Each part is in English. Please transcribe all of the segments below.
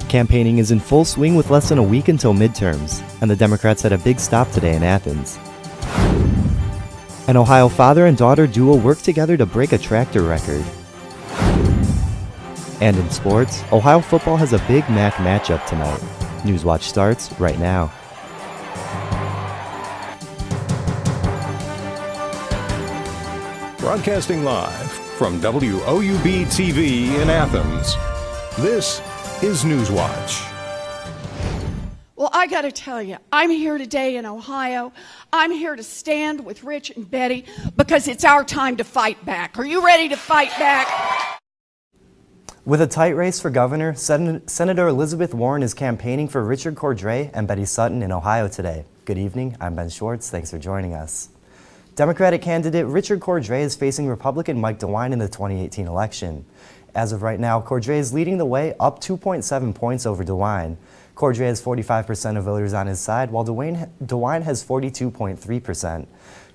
Campaigning is in full swing with less than a week until midterms, and the Democrats had a big stop today in Athens. An Ohio father and daughter duo worked together to break a tractor record. And in sports, Ohio football has a Big Mac matchup tonight. Newswatch starts right now. Broadcasting live from WOUB TV in Athens, this is Newswatch. Well, I got to tell you, I'm here today in Ohio. I'm here to stand with Rich and Betty because it's our time to fight back. Are you ready to fight back? With a tight race for governor, Senator Elizabeth Warren is campaigning for Richard Cordray and Betty Sutton in Ohio today. Good evening, I'm Ben Schwartz. Thanks for joining us. Democratic candidate Richard Cordray is facing Republican Mike DeWine in the 2018 election. As of right now, Cordray is leading the way, up 2.7 points over DeWine. Cordray has 45% of voters on his side, while DeWine has 42.3%.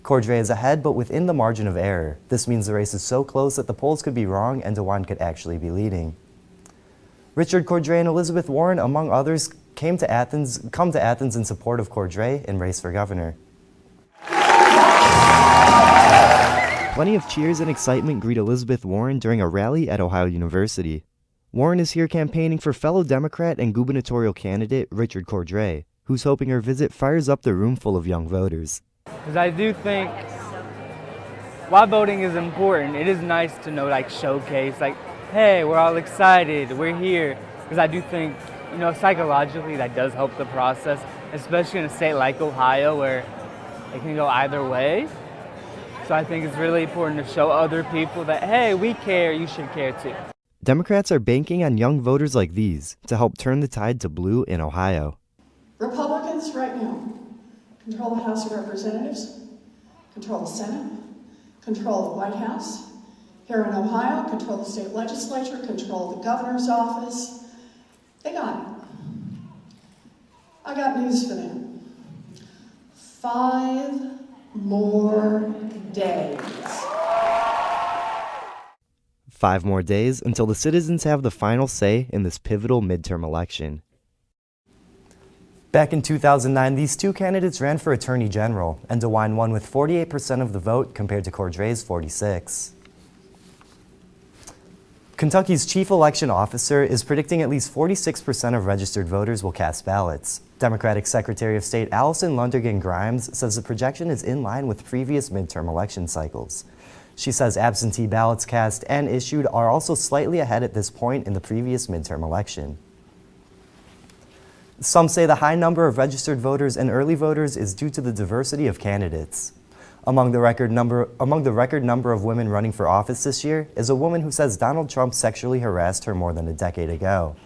Cordray is ahead, but within the margin of error. This means the race is so close that the polls could be wrong and DeWine could actually be leading. Richard Cordray and Elizabeth Warren, among others, come to Athens in support of Cordray in race for governor. Plenty of cheers and excitement greet Elizabeth Warren during a rally at Ohio University. Warren is here campaigning for fellow Democrat and gubernatorial candidate Richard Cordray, who's hoping her visit fires up the room full of young voters. Because I do think while voting is important, it is nice to showcase, hey, we're all excited, we're here. Because I do think, psychologically that does help the process, especially in a state like Ohio where it can go either way. So I think it's really important to show other people that, hey, we care, you should care too. Democrats are banking on young voters like these to help turn the tide to blue in Ohio. Republicans right now control the House of Representatives, control the Senate, control the White House. Here in Ohio, control the state legislature, control the governor's office. They got it. I got news for them. 5 more days. 5 more days until the citizens have the final say in this pivotal midterm election. Back in 2009, these two candidates ran for Attorney General, and DeWine won with 48% of the vote compared to Cordray's 46%. Kentucky's chief election officer is predicting at least 46% of registered voters will cast ballots. Democratic Secretary of State Allison Lundergan Grimes says the projection is in line with previous midterm election cycles. She says absentee ballots cast and issued are also slightly ahead at this point in the previous midterm election. Some say the high number of registered voters and early voters is due to the diversity of candidates. Among the record number of women running for office this year is a woman who says Donald Trump sexually harassed her more than a decade ago.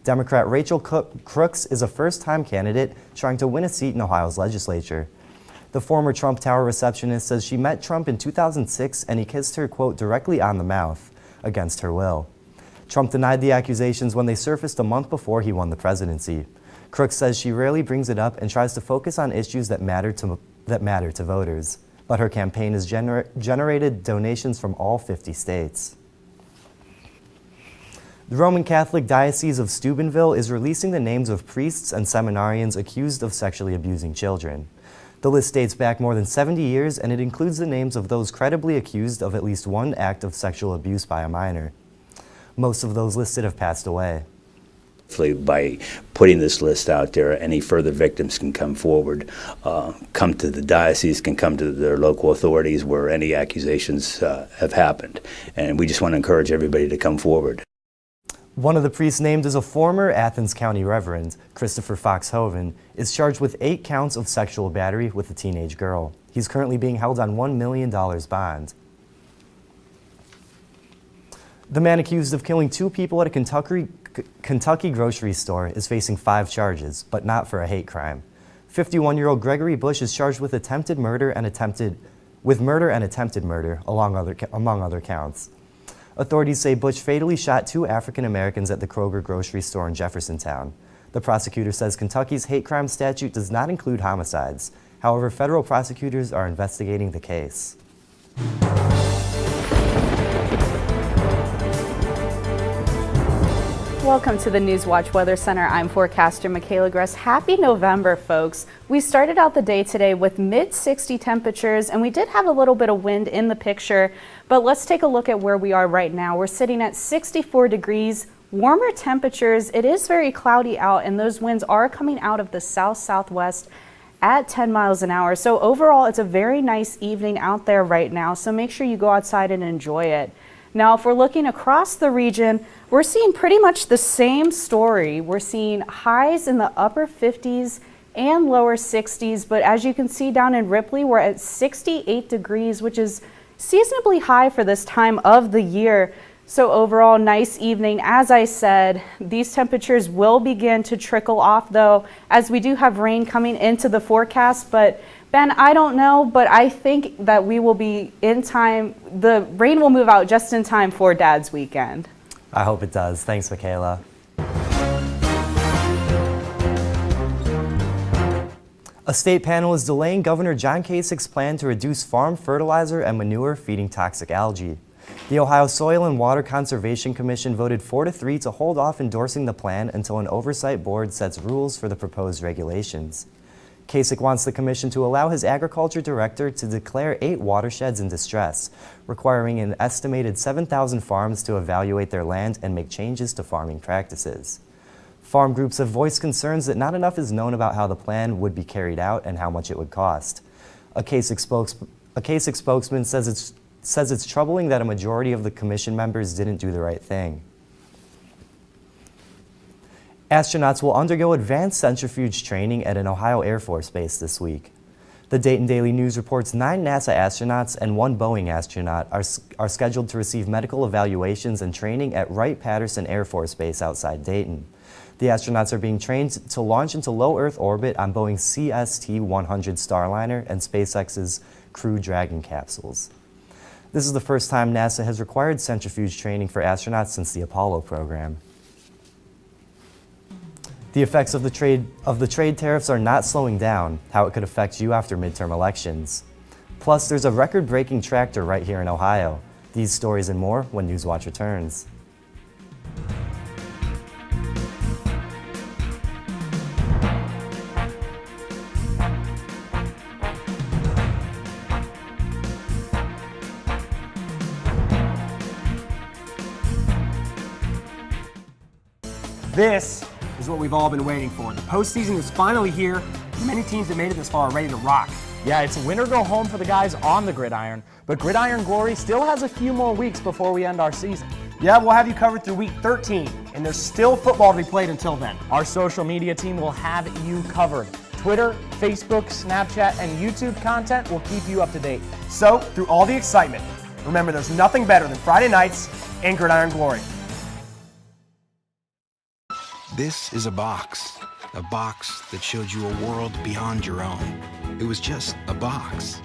Democrat Rachel Crooks is a first-time candidate trying to win a seat in Ohio's legislature. The former Trump Tower receptionist says she met Trump in 2006 and he kissed her, quote, directly on the mouth, against her will. Trump denied the accusations when they surfaced a month before he won the presidency. Crooks says she rarely brings it up and tries to focus on issues that matter to voters. But her campaign has generated donations from all 50 states. The Roman Catholic Diocese of Steubenville is releasing the names of priests and seminarians accused of sexually abusing children. The list dates back more than 70 years, and it includes the names of those credibly accused of at least one act of sexual abuse by a minor. Most of those listed have passed away. By putting this list out there, any further victims can come forward, come to the diocese, can come to their local authorities where any accusations have happened. And we just want to encourage everybody to come forward. One of the priests named as a former Athens County Reverend, Christopher Foxhoven, is charged with 8 counts of sexual battery with a teenage girl. He's currently being held on $1 million bond. The man accused of killing 2 people at a Kentucky grocery store is facing 5 charges, but not for a hate crime. 51-year-old Gregory Bush is charged with murder and attempted murder, among other counts. Authorities say Bush fatally shot 2 African Americans at the Kroger grocery store in Jeffersontown. The prosecutor says Kentucky's hate crime statute does not include homicides. However, federal prosecutors are investigating the case. Welcome to the Newswatch Weather Center. I'm forecaster Michaela Gress. Happy November, folks. We started out the day today with mid-60 temperatures, and we did have a little bit of wind in the picture, but let's take a look at where we are right now. We're sitting at 64 degrees, warmer temperatures. It is very cloudy out, and those winds are coming out of the south-southwest at 10 miles an hour. So overall, it's a very nice evening out there right now, so make sure you go outside and enjoy it. Now, if we're looking across the region, we're seeing pretty much the same story. We're seeing highs in the upper 50s and lower 60s, but as you can see down in Ripley, we're at 68 degrees, which is seasonably high for this time of the year. So overall, nice evening. As I said, these temperatures will begin to trickle off though, as we do have rain coming into the forecast, but Ben, I don't know, but I think that we will be in time. The rain will move out just in time for Dad's weekend. I hope it does. Thanks, Michaela. A state panel is delaying Governor John Kasich's plan to reduce farm fertilizer and manure feeding toxic algae. The Ohio Soil and Water Conservation Commission voted 4-3 to hold off endorsing the plan until an oversight board sets rules for the proposed regulations. Kasich wants the commission to allow his agriculture director to declare 8 watersheds in distress, requiring an estimated 7,000 farms to evaluate their land and make changes to farming practices. Farm groups have voiced concerns that not enough is known about how the plan would be carried out and how much it would cost. A Kasich spokesman says it's troubling that a majority of the commission members didn't do the right thing. Astronauts will undergo advanced centrifuge training at an Ohio Air Force base this week. The Dayton Daily News reports 9 NASA astronauts and 1 Boeing astronaut are scheduled to receive medical evaluations and training at Wright-Patterson Air Force Base outside Dayton. The astronauts are being trained to launch into low Earth orbit on Boeing's CST-100 Starliner and SpaceX's Crew Dragon capsules. This is the first time NASA has required centrifuge training for astronauts since the Apollo program. The effects of the trade tariffs are not slowing down how it could affect you after midterm elections. Plus, there's a record-breaking tractor right here in Ohio. These stories and more when Newswatch returns. This is what we've all been waiting for. The postseason is finally here. Many teams that made it this far are ready to rock. Yeah, it's win or go home for the guys on the gridiron, but Gridiron Glory still has a few more weeks before we end our season. Yeah, we'll have you covered through week 13, and there's still football to be played until then. Our social media team will have you covered. Twitter, Facebook, Snapchat, and YouTube content will keep you up to date. So, through all the excitement, remember there's nothing better than Friday nights and Gridiron Glory. This is a box that showed you a world beyond your own. It was just a box,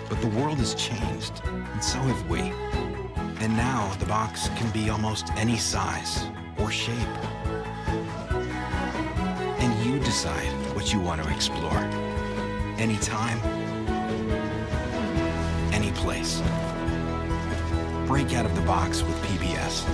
but the world has changed, and so have we. And now the box can be almost any size or shape. And you decide what you want to explore. Anytime, any place. Break out of the box with PBS.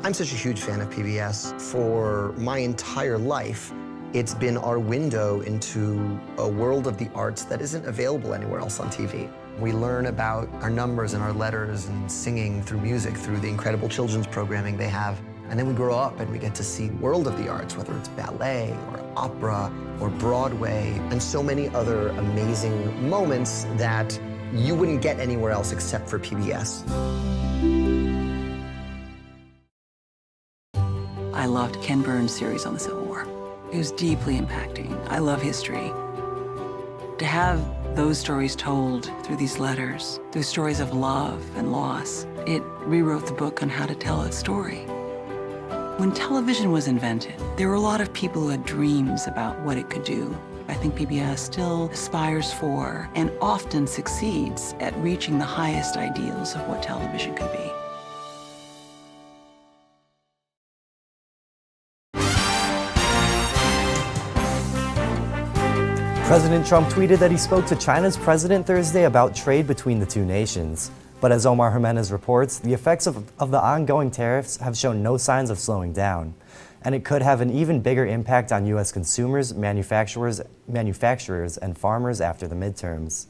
I'm such a huge fan of PBS. For my entire life, it's been our window into a world of the arts that isn't available anywhere else on TV. We learn about our numbers and our letters and singing through music, through the incredible children's programming they have. And then we grow up and we get to see the world of the arts, whether it's ballet or opera or Broadway, and so many other amazing moments that you wouldn't get anywhere else except for PBS. I loved Ken Burns' series on the Civil War. It was deeply impacting. I love history. To have those stories told through these letters, through stories of love and loss, it rewrote the book on how to tell a story. When television was invented, there were a lot of people who had dreams about what it could do. I think PBS still aspires for and often succeeds at reaching the highest ideals of what television could be. President Trump tweeted that he spoke to China's president Thursday about trade between the two nations. But as Omar Jimenez reports, the effects of the ongoing tariffs have shown no signs of slowing down, and it could have an even bigger impact on U.S. consumers, manufacturers, and farmers after the midterms.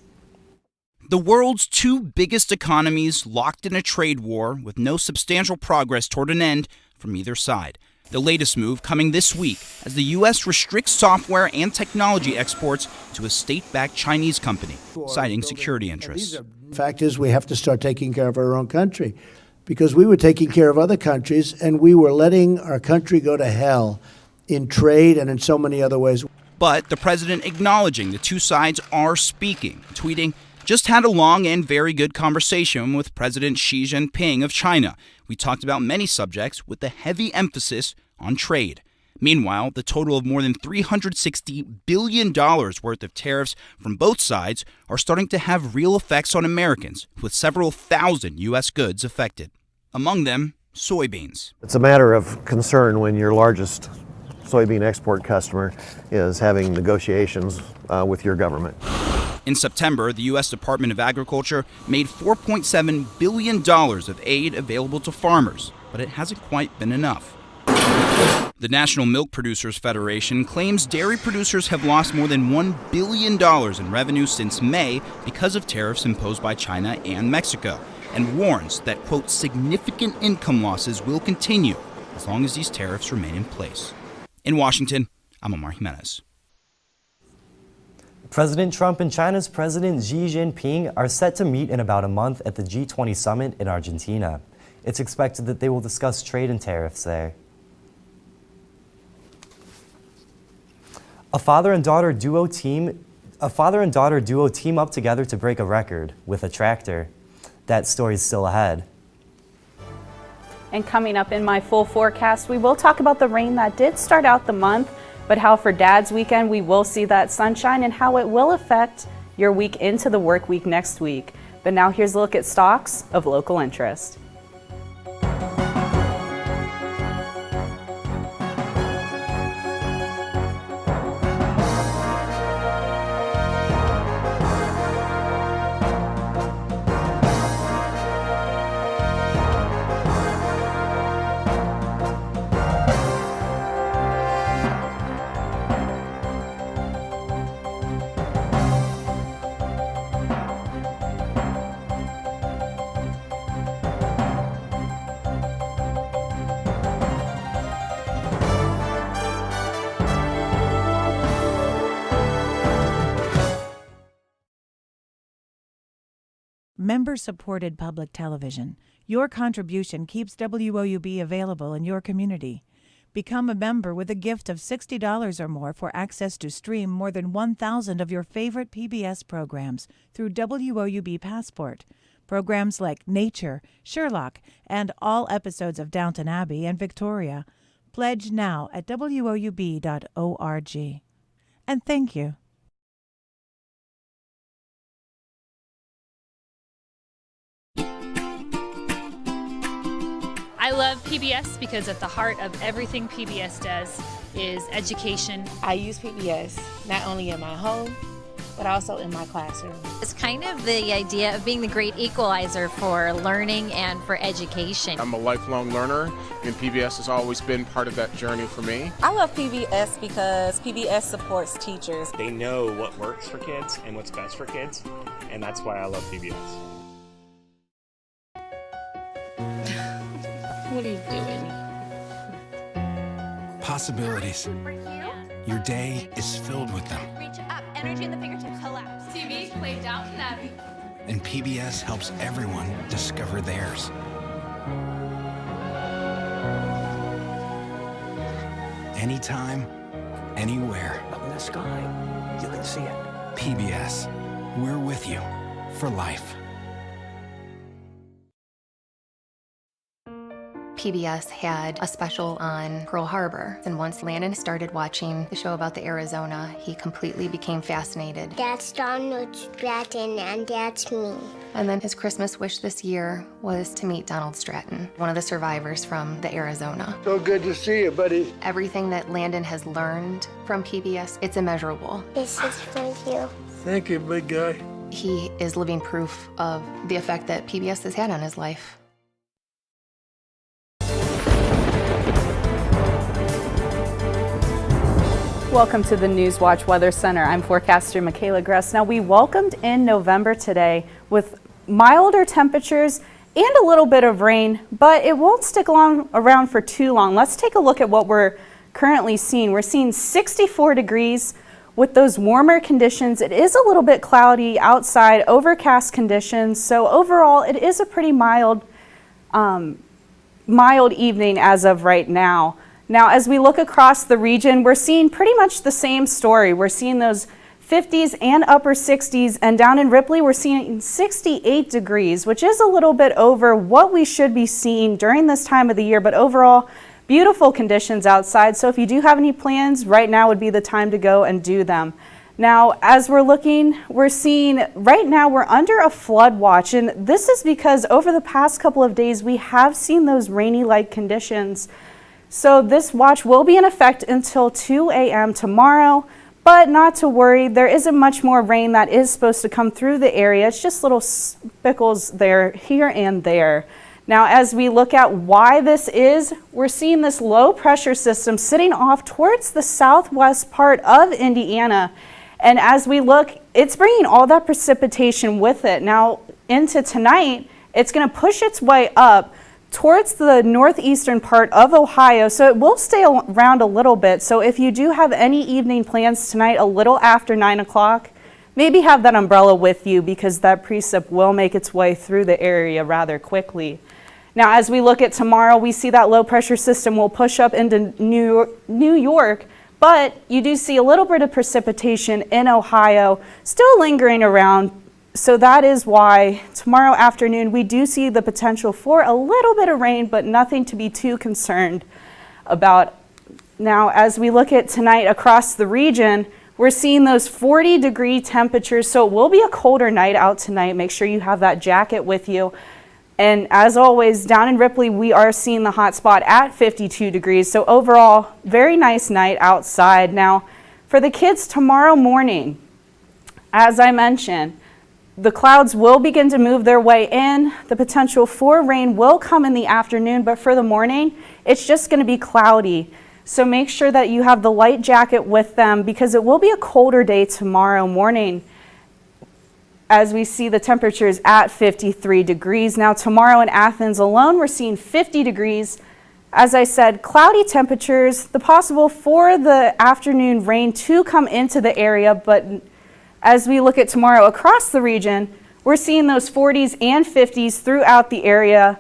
The world's two biggest economies locked in a trade war with no substantial progress toward an end from either side. The latest move coming this week as the U.S. restricts software and technology exports to a state-backed Chinese company, citing security interests. The fact is, we have to start taking care of our own country, because we were taking care of other countries and we were letting our country go to hell in trade and in so many other ways. But the president acknowledging the two sides are speaking, tweeting, "Just had a long and very good conversation with President Xi Jinping of China. We talked about many subjects with a heavy emphasis on trade." Meanwhile, the total of more than $360 billion worth of tariffs from both sides are starting to have real effects on Americans, with several thousand U.S. goods affected. Among them, soybeans. It's a matter of concern when your largest soybean export customer is having negotiations with your government. In September, the U.S. Department of Agriculture made $4.7 billion of aid available to farmers, but it hasn't quite been enough. The National Milk Producers Federation claims dairy producers have lost more than $1 billion in revenue since May because of tariffs imposed by China and Mexico, and warns that, quote, significant income losses will continue as long as these tariffs remain in place. In Washington, I'm Omar Jimenez. President Trump and China's President Xi Jinping are set to meet in about a month at the G20 summit in Argentina. It's expected that they will discuss trade and tariffs there. A father and daughter duo team up together to break a record with a tractor. That story's still ahead. And coming up in my full forecast, we will talk about the rain that did start out the month, but how for Dad's weekend we will see that sunshine and how it will affect your week into the work week next week. But now here's a look at stocks of local interest. Member-supported public television. Your contribution keeps WOUB available in your community. Become a member with a gift of $60 or more for access to stream more than 1,000 of your favorite PBS programs through WOUB Passport. Programs like Nature, Sherlock, and all episodes of Downton Abbey and Victoria. Pledge now at woub.org. And thank you. I love PBS because at the heart of everything PBS does is education. I use PBS not only in my home, but also in my classroom. It's kind of the idea of being the great equalizer for learning and for education. I'm a lifelong learner, and PBS has always been part of that journey for me. I love PBS because PBS supports teachers. They know what works for kids and what's best for kids, and that's why I love PBS. What are you doing? Possibilities. Your day is filled with them. Reach up, energy in the fingertips, collapse. TV, play Downton Abbey. And PBS helps everyone discover theirs. Anytime, anywhere. Up in the sky, you can see it. PBS, we're with you for life. PBS had a special on Pearl Harbor, and once Landon started watching the show about the Arizona, he completely became fascinated. That's Donald Stratton, and that's me. And then his Christmas wish this year was to meet Donald Stratton, one of the survivors from the Arizona. So good to see you, buddy. Everything that Landon has learned from PBS, it's immeasurable. This is for you. Thank you, big guy. He is living proof of the effect that PBS has had on his life. Welcome to the Newswatch Weather Center. I'm forecaster Michaela Gress. Now, we welcomed in November today with milder temperatures and a little bit of rain, but it won't stick around for too long. Let's take a look at what we're currently seeing. We're seeing 64 degrees with those warmer conditions. It is a little bit cloudy outside, overcast conditions. So overall, it is a pretty mild evening as of right now. Now, as we look across the region, we're seeing pretty much the same story. We're seeing those 50s and upper 60s, and down in Ripley, we're seeing 68 degrees, which is a little bit over what we should be seeing during this time of the year, but overall, beautiful conditions outside. So if you do have any plans, right now would be the time to go and do them. Now, as we're looking, we're seeing right now we're under a flood watch, and this is because over the past couple of days, we have seen those rainy-like conditions. So this watch will be in effect until 2 a.m. tomorrow, but not to worry, there isn't much more rain that is supposed to come through the area. It's just little spickles there, here and there. Now, as we look at why this is, we're seeing this low pressure system sitting off towards the southwest part of Indiana. And as we look, it's bringing all that precipitation with it. Now, into tonight, it's going to push its way up towards the northeastern part of Ohio, so it will stay around a little bit. So if you do have any evening plans tonight a little after 9 o'clock, maybe have that umbrella with you because that precip will make its way through the area rather quickly. Now, as we look at tomorrow, we see that low pressure system will push up into New York, but you do see a little bit of precipitation in Ohio still lingering around. So that is why tomorrow afternoon we do see the potential for a little bit of rain, but nothing to be too concerned about. Now, as we look at tonight across the region, we're seeing those 40-degree temperatures, so it will be a colder night out tonight. Make sure you have that jacket with you. And as always, down in Ripley, we are seeing the hot spot at 52 degrees. So overall, very nice night outside. Now, for the kids tomorrow morning, as I mentioned, the clouds will begin to move their way in. The potential for rain will come in the afternoon, but for the morning, it's just going to be cloudy. So make sure that you have the light jacket with them because it will be a colder day tomorrow morning. As we see the temperatures at 53 degrees. Now tomorrow in Athens alone, we're seeing 50 degrees. As I said, cloudy temperatures, the possible for the afternoon rain to come into the area, but as we look at tomorrow across the region, we're seeing those 40s and 50s throughout the area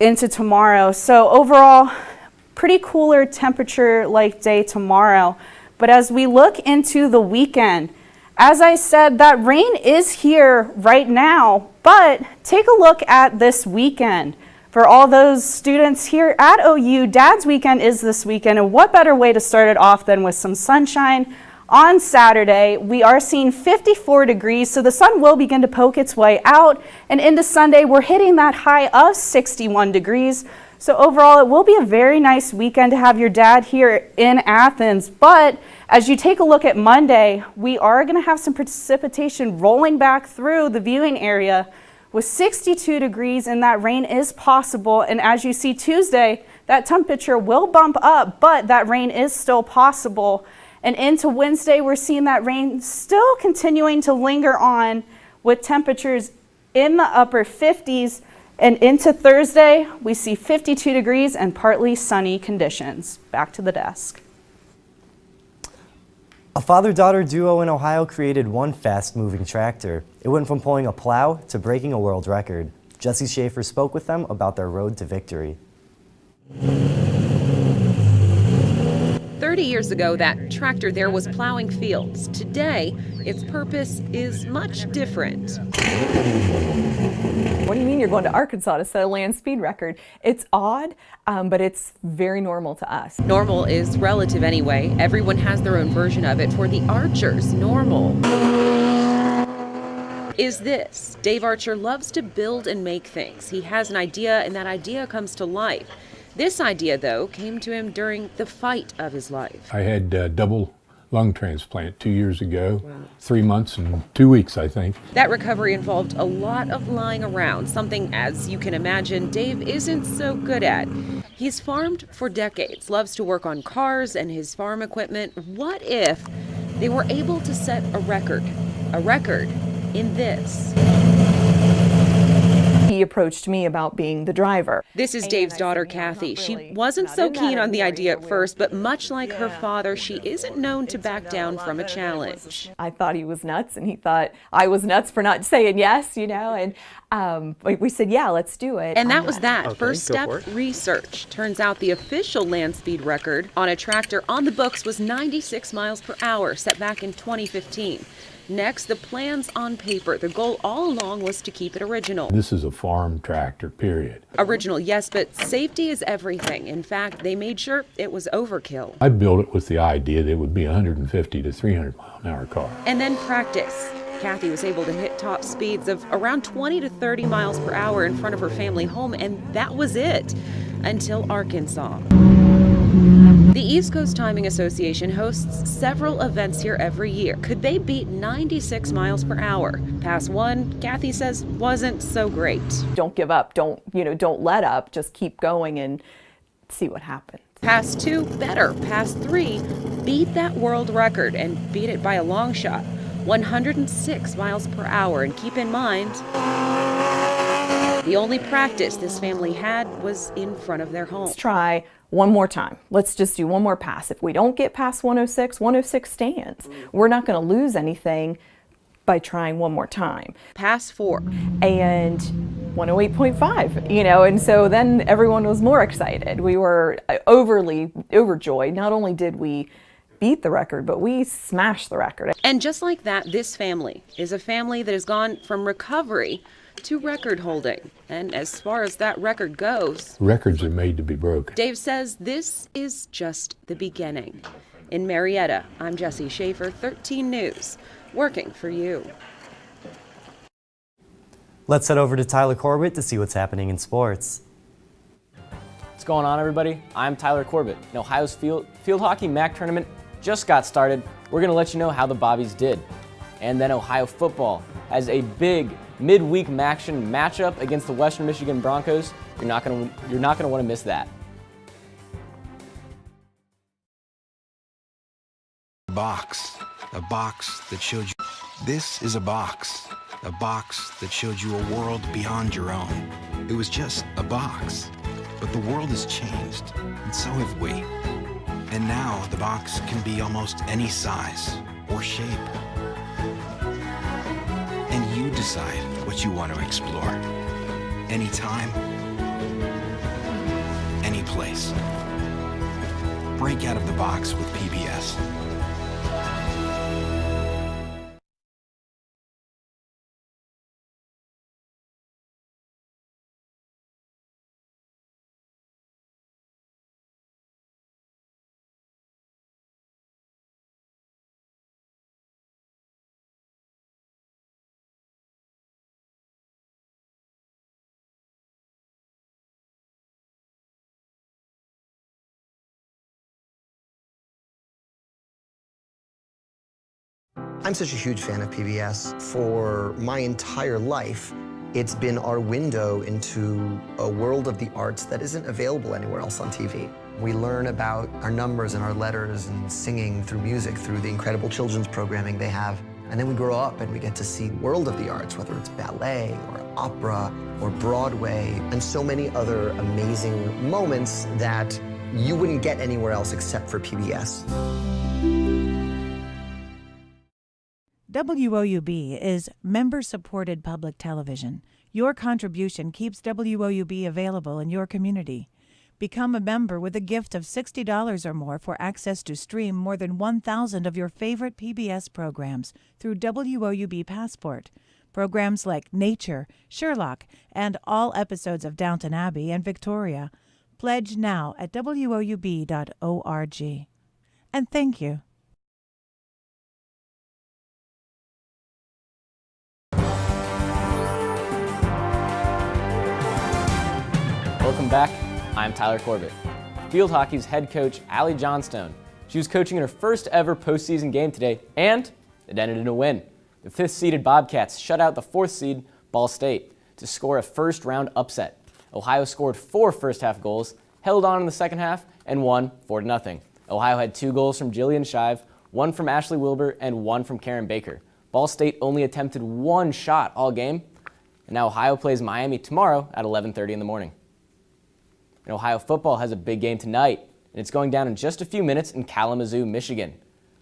into tomorrow. So overall, pretty cooler temperature-like day tomorrow. But as we look into the weekend, as I said, that rain is here right now, but take a look at this weekend. For all those students here at OU, Dad's Weekend is this weekend, and what better way to start it off than with some sunshine? On Saturday, we are seeing 54 degrees, so the sun will begin to poke its way out, and into Sunday, we're hitting that high of 61 degrees. So overall, it will be a very nice weekend to have your dad here in Athens, but as you take a look at Monday, we are going to have some precipitation rolling back through the viewing area with 62 degrees, and that rain is possible. And as you see Tuesday, that temperature will bump up, but that rain is still possible. And into Wednesday, we're seeing that rain still continuing to linger on with temperatures in the upper 50s. And into Thursday, we see 52 degrees and partly sunny conditions. Back to the desk. A father-daughter duo in Ohio created one fast-moving tractor. It went from pulling a plow to breaking a world record. Jesse Schaefer spoke with them about their road to victory. 30 years ago, that tractor there was plowing fields. Today, its purpose is much different. What do you mean you're going to Arkansas to set a land speed record? It's odd, but it's very normal to us. Normal is relative anyway. Everyone has their own version of it. For the Archers, normal is this. Dave Archer loves to build and make things. He has an idea, and that idea comes to life. This idea, though, came to him during the fight of his life. I had double lung transplant 2 years ago, 3 months and 2 weeks, I think. That recovery involved a lot of lying around, something, as you can imagine, Dave isn't so good at. He's farmed for decades, loves to work on cars and his farm equipment. What if they were able to set a record in this? He approached me about being the driver. This is Dave's daughter, Kathy. She wasn't so keen on the idea at first, but much like her father, she isn't known to back down from a challenge. I thought he was nuts, and he thought I was nuts for not saying yes, you know, and we said, yeah, let's do it. And that was that. Okay, first step, research. Turns out the official land speed record on a tractor on the books was 96 miles per hour, set back in 2015. Next, the plans on paper. The goal all along was to keep it original. This is a farm tractor, period. Original, yes, but safety is everything. In fact, they made sure it was overkill. I built it with the idea that it would be a 150 to 300 mile an hour car. And then practice. Kathy was able to hit top speeds of around 20 to 30 miles per hour in front of her family home, and that was it until Arkansas. The East Coast Timing Association hosts several events here every year. Could they beat 96 miles per hour? Pass one, Kathy says, wasn't so great. Don't give up. Don't let up. Just keep going and see what happens. Pass two, better. Pass three, beat that world record and beat it by a long shot. 106 miles per hour. And keep in mind, the only practice this family had was in front of their home. Let's try one more time. Let's just do one more pass. If we don't get past 106, 106 stands. We're not going to lose anything by trying one more time. Pass four. And 108.5, you know, and so then everyone was more excited. We were overjoyed. Not only did we beat the record, but we smashed the record. And just like that, this family is a family that has gone from recovery to record holding. And as far as that record goes, records are made to be broken. Dave says this is just the beginning. In Marietta, I'm Jesse Schaefer, 13 News, working for you. Let's head over to Tyler Corbett to see what's happening in sports. What's going on, everybody? I'm Tyler Corbett. And Ohio's field hockey MAC tournament just got started. We're going to let you know how the Bobbies did. And then Ohio football has a big midweek action matchup against the Western Michigan Broncos. You're not going to want to miss that. A box that showed you. This is a box that showed you a world beyond your own. It was just a box, but the world has changed, and so have we. And now the box can be almost any size or shape. And you decide what you want to explore. Anytime, any place. Break out of the box with PBS. I'm such a huge fan of PBS. For my entire life, it's been our window into a world of the arts that isn't available anywhere else on TV. We learn about our numbers and our letters and singing through music, through the incredible children's programming they have. And then we grow up and we get to see the world of the arts, whether it's ballet or opera or Broadway, and so many other amazing moments that you wouldn't get anywhere else except for PBS. WOUB is member-supported public television. Your contribution keeps WOUB available in your community. Become a member with a gift of $60 or more for access to stream more than 1,000 of your favorite PBS programs through WOUB Passport. Programs like Nature, Sherlock, and all episodes of Downton Abbey and Victoria. Pledge now at WOUB.org. And thank you. Welcome back. I'm Tyler Corbett. Field hockey's head coach, Allie Johnstone, She was coaching in her first ever postseason game today, and it ended in a win. The 5th-seeded Bobcats shut out the 4th seed Ball State to score a first-round upset. Ohio scored 4 first-half goals, held on in the second half, and won 4-0. Ohio had 2 goals from Jillian Shive, 1 from Ashley Wilbur, and 1 from Karen Baker. Ball State only attempted 1 shot all game, and now Ohio plays Miami tomorrow at 11:30 in the morning. And Ohio football has a big game tonight, and it's going down in just a few minutes in Kalamazoo, Michigan.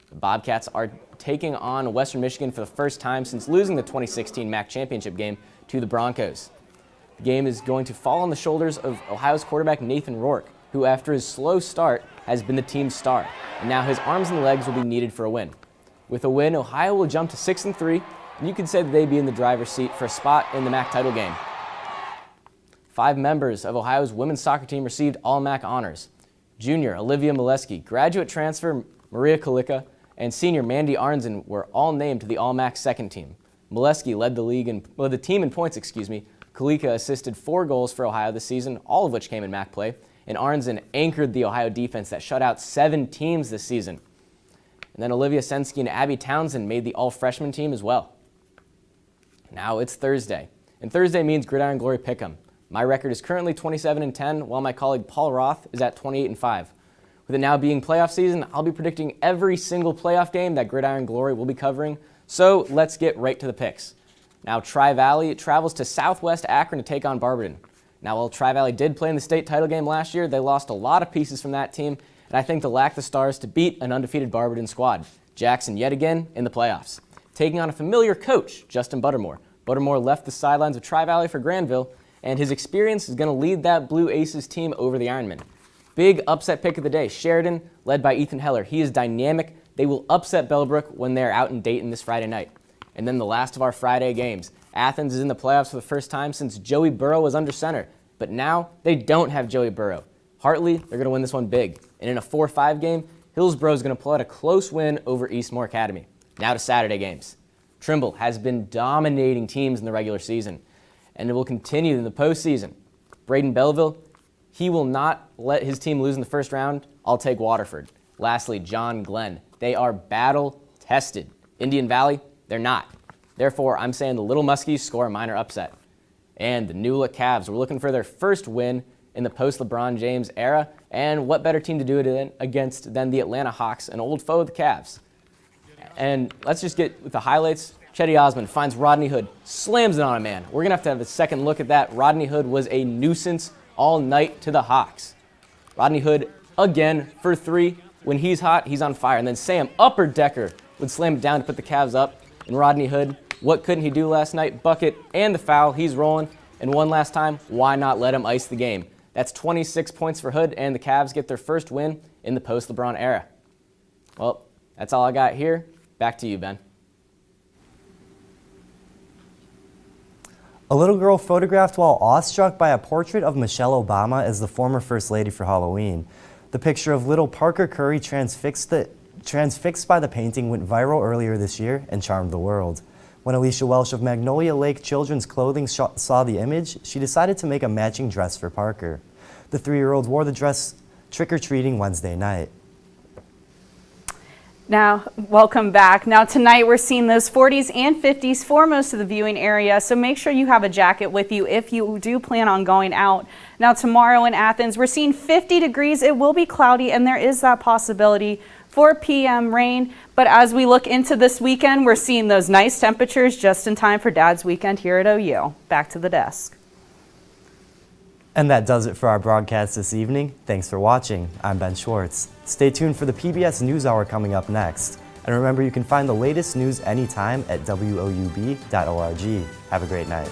The Bobcats are taking on Western Michigan for the first time since losing the 2016 MAC championship game to the Broncos. The game is going to fall on the shoulders of Ohio's quarterback Nathan Rourke, who after his slow start has been the team's star, and now his arms and legs will be needed for a win. With a win, Ohio will jump to 6-3, and you could say that they'd be in the driver's seat for a spot in the MAC title game. 5 members of Ohio's women's soccer team received All-MAC honors. Junior Olivia Molesky, graduate transfer Maria Kalika, and senior Mandy Arnzen were all named to the All-MAC second team. Molesky led the team in points. Kalika assisted 4 goals for Ohio this season, all of which came in MAC play, and Arnzen anchored the Ohio defense that shut out 7 teams this season. And then Olivia Sensky and Abby Townsend made the all-freshman team as well. Now it's Thursday, and Thursday means Gridiron Glory Pick'em. My record is currently 27-10, while my colleague Paul Roth is at 28-5. With it now being playoff season, I'll be predicting every single playoff game that Gridiron Glory will be covering, so let's get right to the picks. Now Tri-Valley travels to Southwest Akron to take on Barberton. Now while Tri-Valley did play in the state title game last year, they lost a lot of pieces from that team, and I think they'll lack the stars to beat an undefeated Barberton squad. Jackson yet again in the playoffs. Taking on a familiar coach, Justin Buttermore. Buttermore left the sidelines of Tri-Valley for Granville, and his experience is going to lead that Blue Aces team over the Ironmen. Big upset pick of the day, Sheridan, led by Ethan Heller. He is dynamic. They will upset Bellbrook when they're out in Dayton this Friday night. And then the last of our Friday games. Athens is in the playoffs for the first time since Joey Burrow was under center. But now they don't have Joey Burrow. Hartley, they're going to win this one big. And in a 4-5 game, Hillsborough is going to pull out a close win over Eastmoor Academy. Now to Saturday games. Trimble has been dominating teams in the regular season, and it will continue in the postseason. Braden Belleville, he will not let his team lose in the first round. I'll take Waterford. Lastly, John Glenn. They are battle-tested. Indian Valley, they're not. Therefore, I'm saying the Little Muskies score a minor upset. And the New Look Cavs, we're looking for their first win in the post-LeBron James era, and what better team to do it against than the Atlanta Hawks, an old foe of the Cavs. And let's just get with the highlights. Chetty Osmond finds Rodney Hood, slams it on a man. We're going to have a second look at that. Rodney Hood was a nuisance all night to the Hawks. Rodney Hood, again, for 3. When he's hot, he's on fire. And then Sam Upperdecker would slam it down to put the Cavs up. And Rodney Hood, what couldn't he do last night? Bucket and the foul. He's rolling. And one last time, why not let him ice the game? That's 26 points for Hood, and the Cavs get their first win in the post-LeBron era. Well, that's all I got here. Back to you, Ben. A little girl photographed while awestruck by a portrait of Michelle Obama as the former First Lady for Halloween. The picture of little Parker Curry transfixed by the painting went viral earlier this year and charmed the world. When Alicia Welsh of Magnolia Lake Children's Clothing saw the image, she decided to make a matching dress for Parker. The 3-year-old wore the dress trick-or-treating Wednesday night. Now, welcome back. Now tonight we're seeing those 40s and 50s for most of the viewing area, so make sure you have a jacket with you if you do plan on going out. Now tomorrow in Athens, we're seeing 50 degrees. It will be cloudy, and there is that possibility for PM rain. But as we look into this weekend, we're seeing those nice temperatures just in time for Dad's weekend here at OU. Back to the desk. And that does it for our broadcast this evening. Thanks for watching. I'm Ben Schwartz. Stay tuned for the PBS NewsHour coming up next. And remember, you can find the latest news anytime at WOUB.org. Have a great night.